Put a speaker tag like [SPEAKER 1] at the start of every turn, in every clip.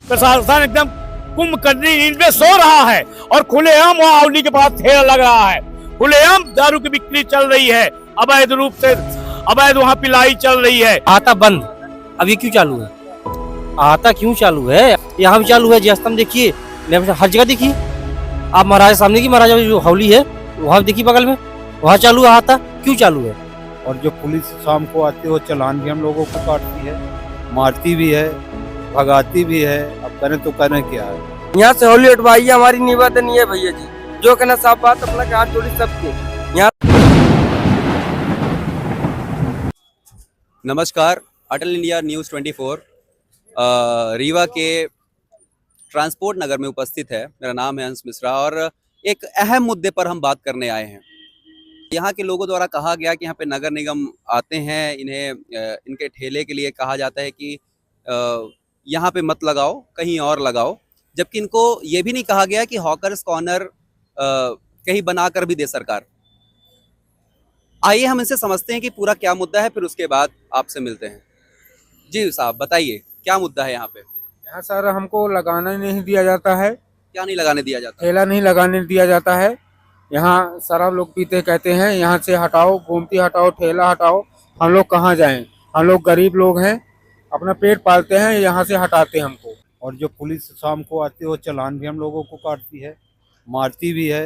[SPEAKER 1] प्रशासन एकदम कुंभकर्णी नींद में सो रहा है और खुलेआम वहाँ हाउली के पास ठेला लग रहा है। खुलेआम दारू की बिक्री चल रही है, अवैध रूप से अवैध वहाँ पिलाई चल रही है।
[SPEAKER 2] आता बंद, अब ये क्यों चालू है? आता क्यों चालू है? यहाँ भी चालू है, जैसे देखिए हर जगह देखिए। आप महाराज सामने की महाराजा जो हाउली है वहाँ देखिए, बगल में वहाँ चालू है। आता क्यों चालू है?
[SPEAKER 3] और जो पुलिस शाम को आती है वो चालान भी हम लोगों को काटती है, मारती भी है, भगाती भी है। अब करें तो करें क्या है।
[SPEAKER 4] यहाँ से होली उठवाइए, हमारी निवेदन ये भैया जी, जो कहना साफ बात, अपना हाथ जोड़ी सबके। यहाँ
[SPEAKER 5] नमस्कार, अटल इंडिया न्यूज़ 24 रीवा के ट्रांसपोर्ट नगर में उपस्थित है। मेरा नाम है अंश मिश्रा और एक अहम मुद्दे पर हम बात करने आए हैं। यहाँ के लोगों द्वारा कहा गया कि यहाँ पे नगर निगम आते हैं, इन्हें इनके ठेले के लिए कहा जाता है कि यहाँ पे मत लगाओ, कहीं और लगाओ, जबकि इनको ये भी नहीं कहा गया कि हॉकर्स कॉर्नर कहीं बनाकर भी दे सरकार। आइए हम इनसे समझते हैं कि पूरा क्या मुद्दा है, फिर उसके बाद आपसे मिलते हैं। जी साहब बताइए, क्या मुद्दा है यहाँ पे?
[SPEAKER 3] यहाँ सर हमको लगाना नहीं दिया जाता है।
[SPEAKER 5] क्या नहीं लगाने दिया जाता?
[SPEAKER 3] ठेला नहीं लगाने दिया जाता है। यहाँ शराब लोग पीते, कहते हैं यहाँ से हटाओ, गोमती हटाओ, ठेला हटाओ। हम लोग कहाँ जाएं? हम लोग गरीब लोग हैं, अपना पेट पालते हैं, यहाँ से हटाते हैं हमको। और जो पुलिस शाम को आती है वो चालान भी हम लोगों को काटती है, मारती भी है,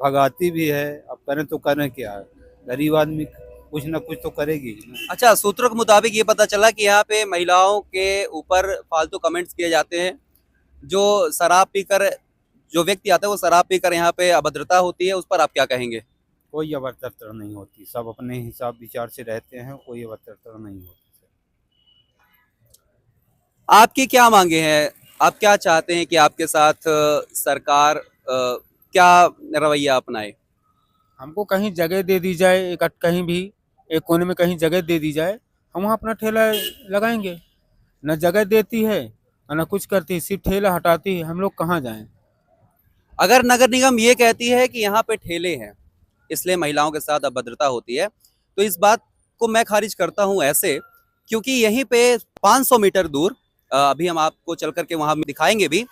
[SPEAKER 3] भगाती भी है। अब करें तो करें क्या है। गरीब आदमी कुछ ना कुछ तो करेगी।
[SPEAKER 5] अच्छा, सूत्रों के मुताबिक ये पता चला कि यहाँ पे महिलाओं के ऊपर फालतू कमेंट्स किए जाते हैं। जो शराब पीकर जो व्यक्ति आता है वो शराब पीकर यहाँ पे अभद्रता होती है, उस पर आप क्या कहेंगे?
[SPEAKER 3] कोई अभद्रता नहीं होती, सब अपने हिसाब विचार से रहते हैं, कोई अभद्रता नहीं होती।
[SPEAKER 5] आपकी क्या मांगे हैं? आप क्या चाहते हैं कि आपके साथ सरकार क्या रवैया अपनाए?
[SPEAKER 3] हमको कहीं जगह दे दी जाए, एक कहीं भी एक कोने में कहीं जगह दे दी जाए, हम वहाँ अपना ठेला लगाएंगे। न जगह देती है न कुछ करती है, सिर्फ ठेला हटाती है। हम लोग कहाँ जाएं?
[SPEAKER 5] अगर नगर निगम ये कहती है कि यहाँ पे ठेले हैं इसलिए महिलाओं के साथ अभद्रता होती है, तो इस बात को मैं खारिज करता हूँ ऐसे, क्योंकि यहीं पे 500 मीटर दूर, अभी हम आपको चल करके वहाँ दिखाएंगे भी,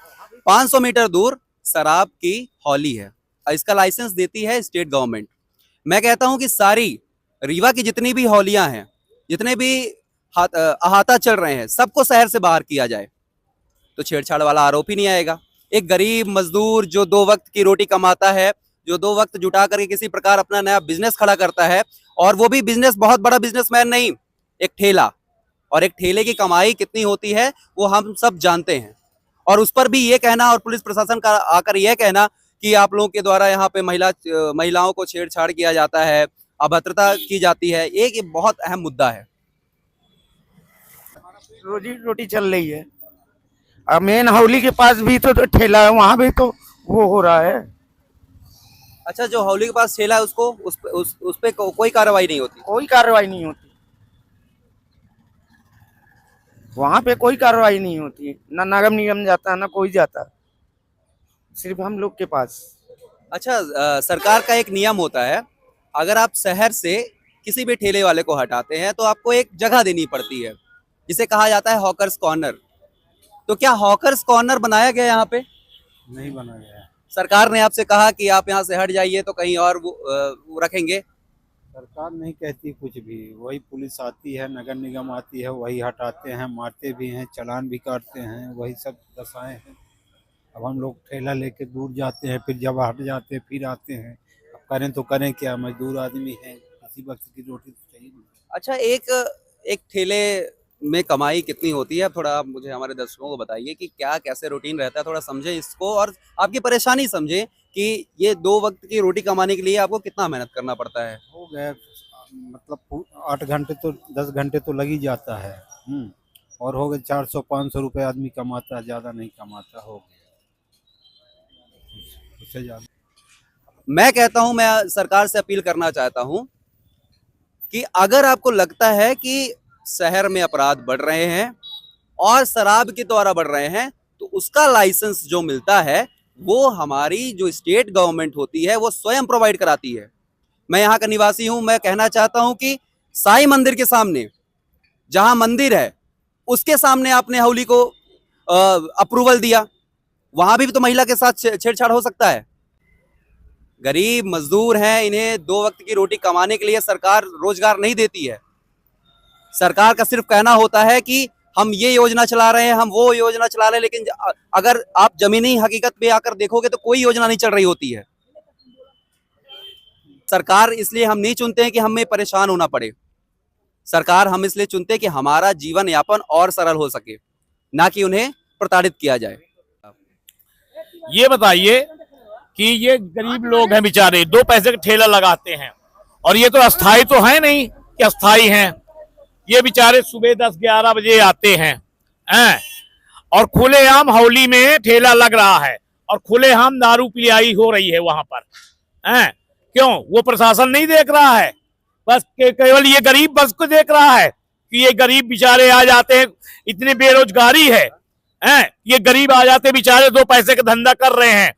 [SPEAKER 5] 500 मीटर दूर शराब की हॉली है। इसका लाइसेंस देती है स्टेट गवर्नमेंट। मैं कहता हूँ कि सारी रीवा की जितनी भी हॉलियाँ हैं, जितने भी अहाता चल रहे हैं, सबको शहर से बाहर किया जाए, तो छेड़छाड़ वाला आरोप ही नहीं आएगा। एक गरीब मजदूर जो 2 वक्त की रोटी कमाता है, जो 2 वक्त जुटा करके किसी प्रकार अपना नया बिजनेस खड़ा करता है, और वो भी बिजनेस बहुत बड़ा बिजनेसमैन नहीं, एक ठेला, और एक ठेले की कमाई कितनी होती है वो हम सब जानते हैं। और उस पर भी ये कहना और पुलिस प्रशासन का आकर यह कहना कि आप लोगों के द्वारा यहाँ पे महिलाओं को छेड़छाड़ किया जाता है, अभद्रता की जाती है, एक बहुत अहम मुद्दा है।
[SPEAKER 4] रोजी रोटी चल रही है। अब मेन हाउली के पास भी तो ठेला है, वहाँ भी तो वो हो रहा है।
[SPEAKER 5] अच्छा, जो हौली के पास ठेला है उसको उस पे कोई कार्रवाई नहीं होती?
[SPEAKER 4] कोई कार्रवाई नहीं होती, वहाँ पे कोई कार्रवाई नहीं होती। ना नगर निगम जाता है, ना कोई जाता, सिर्फ हम लोग के पास।
[SPEAKER 5] अच्छा, सरकार का एक नियम होता है, अगर आप शहर से किसी भी ठेले वाले को हटाते हैं तो आपको एक जगह देनी पड़ती है, जिसे कहा जाता है हॉकर्स कॉर्नर। तो क्या हॉकर्स कॉर्नर बनाया गया यहाँ पे?
[SPEAKER 3] नहीं बना गया है।
[SPEAKER 5] सरकार ने आपसे कहा कि आप यहाँ से हट जाइए तो कहीं और वो रखेंगे?
[SPEAKER 3] सरकार नहीं कहती कुछ भी, वही पुलिस आती है, नगर निगम आती है, वही हटाते हैं, मारते भी हैं, चालान भी काटते हैं, वही सब दशाएं हैं। अब हम लोग ठेला लेके दूर जाते हैं, फिर जब हट जाते हैं फिर आते हैं। अब करें तो करें क्या, मजदूर आदमी हैं, किसी वक्त की रोटी तो चाहिए।
[SPEAKER 5] अच्छा, एक ठेले में कमाई कितनी होती है? अब थोड़ा आप मुझे हमारे दर्शकों को बताइए कि क्या कैसे रूटीन रहता है, थोड़ा समझे इसको और आपकी परेशानी समझे कि ये 2 वक्त की रोटी कमाने के लिए आपको कितना मेहनत करना पड़ता है।
[SPEAKER 3] हो गए मतलब 8 घंटे तो 10 घंटे तो लग ही जाता है। और हो गए 400-500 रुपये आदमी कमाता है, ज़्यादा नहीं कमाता। हो गया उससे ज़्यादा।
[SPEAKER 5] मैं कहता हूं, मैं सरकार से अपील करना चाहता हूं कि अगर आपको लगता है कि शहर में अपराध बढ़ रहे हैं और शराब के द्वारा बढ़ रहे हैं, तो उसका लाइसेंस जो मिलता है वो हमारी जो स्टेट गवर्नमेंट होती है वो स्वयं प्रोवाइड कराती है। मैं यहाँ का निवासी हूं, मैं कहना चाहता हूं कि साईं मंदिर के सामने, जहां मंदिर है उसके सामने आपने हौली को अप्रूवल दिया, वहां भी तो महिला के साथ छेड़छाड़ हो सकता है। गरीब मजदूर हैं, इन्हें 2 वक्त की रोटी कमाने के लिए सरकार रोजगार नहीं देती है। सरकार का सिर्फ कहना होता है कि हम ये योजना चला रहे हैं, हम वो योजना चला रहे हैं, लेकिन अगर आप जमीनी हकीकत पे आकर देखोगे तो कोई योजना नहीं चल रही होती है। सरकार इसलिए हम नहीं चुनते हैं कि हमें परेशान होना पड़े, सरकार हम इसलिए चुनते हैं कि हमारा जीवन यापन और सरल हो सके, ना कि उन्हें प्रताड़ित किया जाए।
[SPEAKER 1] ये बताइए कि ये गरीब लोग हैं बेचारे, 2 पैसे का ठेला लगाते हैं, और ये तो अस्थाई तो है नहीं कि अस्थाई हैं। ये बेचारे सुबह 10-11 बजे आते हैं और खुलेआम हौली में ठेला लग रहा है और खुलेआम दारू पिलाई हो रही है वहां पर। क्यों? वो प्रशासन नहीं देख रहा है, बस केवल ये गरीब बस को देख रहा है कि ये गरीब बेचारे आ जाते हैं, इतनी बेरोजगारी है, ये गरीब आ जाते बेचारे 2 पैसे का धंधा कर रहे हैं,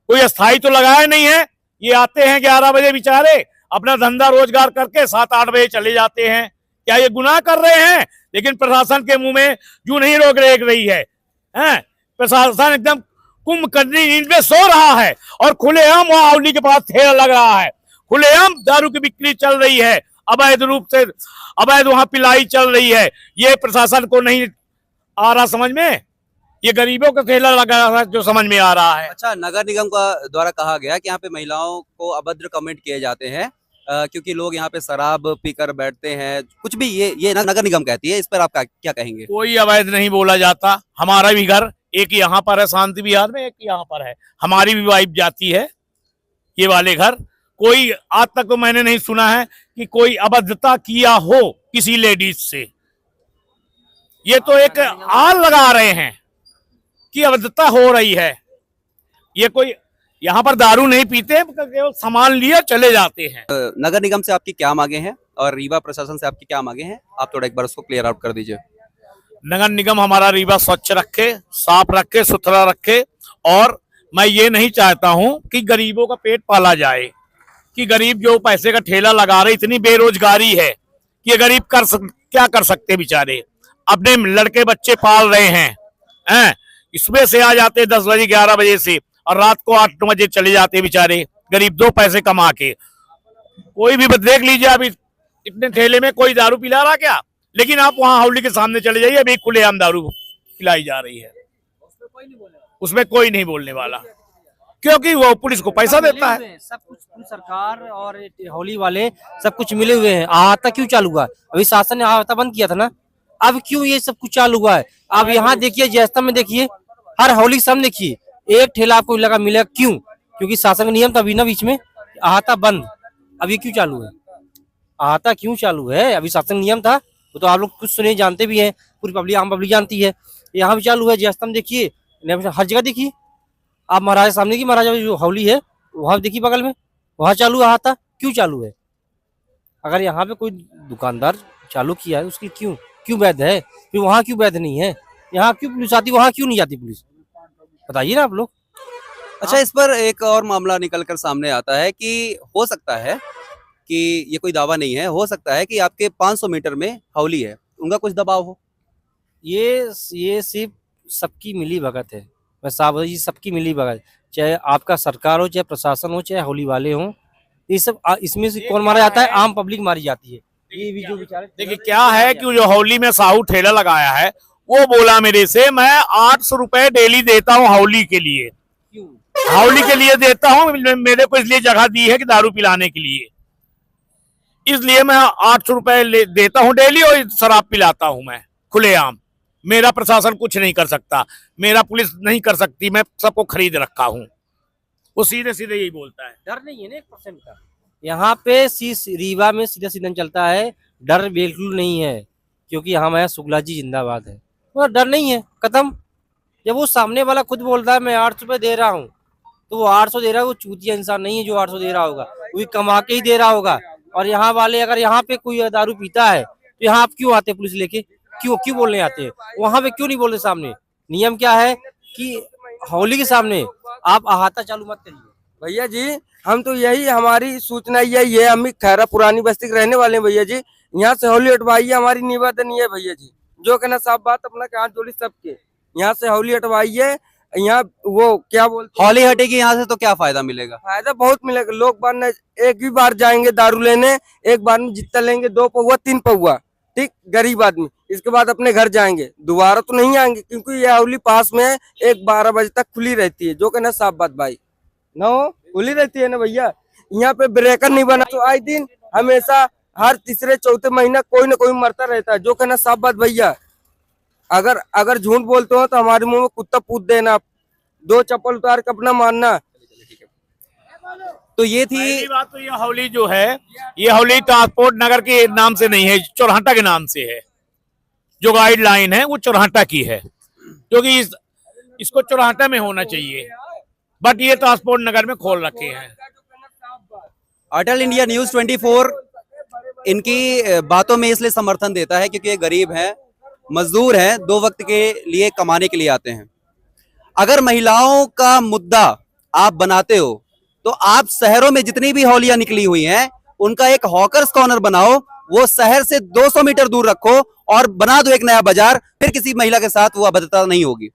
[SPEAKER 1] कोई अस्थाई तो लगाया नहीं है। ये आते हैं 11 बजे बेचारे, अपना धंधा रोजगार करके 7-8 बजे चले जाते हैं। क्या ये गुनाह कर रहे हैं? लेकिन प्रशासन के मुंह में जू नहीं रोक रही है। प्रशासन एकदम कुंभकर्णी नींद में सो रहा है और खुलेआम वहां हौली के पास ठेला लग रहा है, खुलेआम दारू की बिक्री चल रही है, अवैध रूप से अवैध वहां पिलाई चल रही है। ये प्रशासन को नहीं आ रहा समझ में, ये गरीबों का ठेला लगा रहा है जो समझ में आ रहा है।
[SPEAKER 5] अच्छा, नगर निगम का द्वारा कहा गया कि यहाँ पे महिलाओं को अभद्र कमेंट किए जाते हैं क्योंकि लोग यहाँ पे शराब पीकर बैठते हैं, कुछ भी ये नगर निगम कहती है, इस पर आप क्या कहेंगे?
[SPEAKER 1] कोई अवैध नहीं बोला जाता। हमारा भी घर एक यहाँ पर है शांति विहार में, एक यहाँ पर है, हमारी भी वाइफ जाती है ये वाले घर। कोई आज तक तो मैंने नहीं सुना है कि कोई अभद्रता किया हो किसी लेडीज से। ये तो एक आल लगा रहे हैं कि अभद्रता हो रही है। ये कोई यहाँ पर दारू नहीं पीते, केवल सामान लिया चले जाते हैं।
[SPEAKER 5] नगर निगम से आपकी क्या मांगे हैं और रीवा प्रशासन से आपकी क्या मांगे हैं? आप थोड़ा एक बार उसको क्लियर आउट कर दीजिए।
[SPEAKER 1] नगर निगम हमारा रीवा स्वच्छ रखे, साफ रखे, सुथरा रखे, और मैं ये नहीं चाहता हूं कि गरीबों का पेट पाला जाए, कि गरीब जो पैसे का ठेला लगा रहे, इतनी बेरोजगारी है कि ये गरीब क्या कर सकते बेचारे, अपने लड़के बच्चे पाल रहे हैं। इसमें से आ जाते 10 बजे 11 बजे से और रात को 8-9 बजे चले जाते बेचारे गरीब 2 पैसे कमा के। कोई भी देख लीजिए, अभी इतने ठेले में कोई दारू पिला रहा क्या? लेकिन आप वहां हौली के सामने चले जाइए, अभी खुलेआम दारू पिलाई जा रही है, उसमें कोई नहीं बोलने वाला, क्योंकि वो पुलिस को पैसा देता है।
[SPEAKER 2] सब कुछ सरकार और होली वाले सब कुछ मिले हुए हैं। अहाता क्यों चालू हुआ? अभी शासन ने अहाता बंद किया था ना, अब क्यों ये सब कुछ चालू हुआ है? अब यहाँ देखिए, जैसा में देखिए, हर होली के सामने देखिए एक ठेला आपको लगा मिलेगा। क्यों? क्योंकि शासन का नियम था अभी ना बीच में अहाता बंद। अब ये क्यों चालू है? अहाता क्यों चालू है? अभी शासन नियम था, वो तो आप लोग कुछ सुने जानते भी हैं, पूरी पब्लिक आम पब्लिक जानती है। यहाँ भी चालू है, जैसा में देखिए, हर जगह देखिए। आप महाराजा सामने की महाराजा जो हौली है वहां देखिए बगल में, वहां चालू है अहाता। क्यों चालू है? अगर यहाँ पे कोई दुकानदार चालू किया है उसकी क्यों वैध है? फिर वहाँ क्यों वैध नहीं है? यहाँ क्यों पुलिस आती, वहाँ क्यों नहीं जाती पुलिस? बताइए ना आप लोग।
[SPEAKER 5] अच्छा, इस पर एक और मामला निकलकर सामने आता है कि हो सकता है कि ये कोई दावा नहीं है, हो सकता है कि आपके 500 मीटर में हौली है, उनका कुछ दबाव हो।
[SPEAKER 2] ये सिर्फ सबकी मिली भगत है। मैं साहब जी, सबकी मिली भगत, चाहे आपका सरकार हो, चाहे प्रशासन हो, चाहे होली वाले हो, ये सब इसमें से कौन मारा जाता है? आम पब्लिक मारी जाती है। ये भी जो बेचारे,
[SPEAKER 1] देखिए क्या है कि जो हौली में साहू ठेला लगाया है, वो बोला मेरे से, मैं 800 रुपए डेली देता हूँ हौली के लिए।
[SPEAKER 2] क्यों?
[SPEAKER 1] हौली के लिए देता हूँ, मेरे को इसलिए जगह दी है कि दारू पिलाने के लिए, इसलिए मैं 800 रुपए देता हूँ डेली और शराब पिलाता हूँ मैं खुलेआम। मेरा प्रशासन कुछ नहीं कर सकता, मेरा पुलिस नहीं कर सकती, मैं सबको खरीद रखा हूँ। वो सीधे सीधे यही बोलता है।
[SPEAKER 2] डर नहीं है ना 1% का। यहाँ पे रीवा में सीधा सीधा चलता है, डर बिल्कुल नहीं है, क्योंकि हमारे शुक्ला जी जिंदाबाद है, तो डर नहीं है, खत्म। जब वो सामने वाला खुद बोलता है मैं 800 रुपये दे रहा हूँ, तो वो 800 दे रहा है, वो चूतिया इंसान नहीं है जो 800 दे रहा होगा, वो कमा के ही दे रहा होगा। और यहाँ वाले अगर यहाँ पे कोई दारू पीता है तो यहाँ आप क्यों आते पुलिस लेके? क्यों बोलने आते हैं? वहां पे क्यों नहीं बोलते? सामने नियम क्या है कि होली के सामने आप अहाता चालू मत करिए।
[SPEAKER 6] भैया जी, हम तो यही, हमारी सूचना यही है, हम खैरा पुरानी बस्ती के रहने वाले हैं भैया जी। यहाँ से होली हटवाइए, हमारी निवेदन ये है भैया जी, जो कहना साफ बात, अपना हाथ जोड़ी सबके। यहाँ से हौली हटवाइए। यहाँ वो क्या बोलते
[SPEAKER 5] हौली हटेगी यहाँ से तो क्या फायदा मिलेगा?
[SPEAKER 6] फायदा बहुत मिलेगा। लोग बार न एक ही बार जाएंगे दारू लेने, एक बार में जितना लेंगे 2 पौवा 3 पौवा, ठीक, गरीब आदमी। इसके बाद अपने घर जाएंगे, दोबारा तो नहीं आएंगे, क्योंकि ये हौली पास में है। 1-12 बजे तक खुली रहती है, जो कहना साफ बात भाई ना हो, खुली रहती है ना भैया। यहाँ पे ब्रेकर नहीं बना तो आए दिन हमेशा हर तीसरे चौथे महीना कोई ना कोई मरता रहता है, जो कहना साफ बात भैया। अगर झूठ बोलते हो तो हमारे मुंह में कुत्ता पूत देना, 2 चप्पल उतार के अपना मानना।
[SPEAKER 5] तो ये थी
[SPEAKER 1] पहली बात तो ये हौली जो है, ये हौली ट्रांसपोर्ट नगर के नाम से नहीं है, चौराहटा के नाम से है। जो गाइडलाइन है वो चौराहटा की है, क्योंकि इसको चौराहटा में होना चाहिए, बट ये ट्रांसपोर्ट नगर में खोल रखे हैं।
[SPEAKER 5] अटल इंडिया न्यूज 24 इनकी बातों में इसलिए समर्थन देता है क्योंकि ये गरीब हैं, मजदूर हैं, 2 वक्त के लिए कमाने के लिए आते हैं। अगर महिलाओं का मुद्दा आप बनाते हो तो आप शहरों में जितनी भी हौलियां निकली हुई हैं उनका एक हॉकर्स कॉर्नर बनाओ, वो शहर से 200 मीटर दूर रखो और बना दो एक नया बाजार, फिर किसी महिला के साथ वो अभद्रता नहीं होगी।